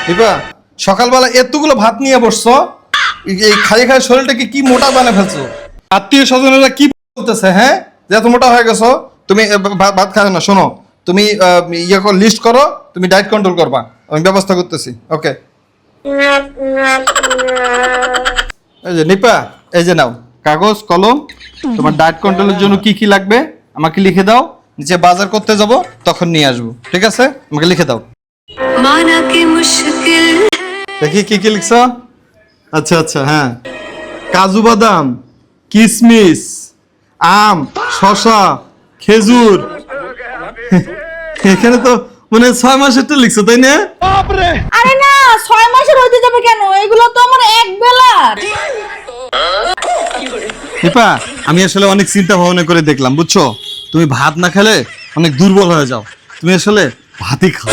দীপা সকালবেলা এতগুলো ভাত নিয়ে বসছো, এই খালি খালি শরীরটাকে কি মোটা বানিয়ে ফেলছো? আত্মীয় স্বজনেরা কি বলতেছে হ্যাঁ যে এত মোটা হয়ে গেছো? তুমি ভাত খাবে না, শোনো তুমি লিস্ট করো, তুমি ডায়েট কন্ট্রোল করবা, আমি ব্যবস্থা করতেছি। ওকে এই যে নিপা, এই যে নাও কাগজ কলম, তোমার ডায়েট কন্ট্রোলের জন্য কি কি লাগবে আমাকে লিখে দাও, নিচে বাজার করতে যাব তখন নিয়ে আসবো, ঠিক আছে? আমাকে লিখে দাও। মানা কি মুশকিল, দেখি কি কি লিখছো। আচ্ছা আচ্ছা, হ্যাঁ, কাজু বাদাম, কিশমিশ, আম, শসা, খেজুর। এখানে তো মানে 6 মাসেরটা লিখছো তাই না? আরে না, 6 মাসের হইতে যাবে কেন? এগুলো তো আমার এক বেলার। দীপা আমি আসলে অনেক চিন্তা ভাবনা করে দেখলাম, বুঝছো, তুমি ভাত না খেলে অনেক দুর্বল হয়ে যাও, তুমি আসলে ভাতই খাও।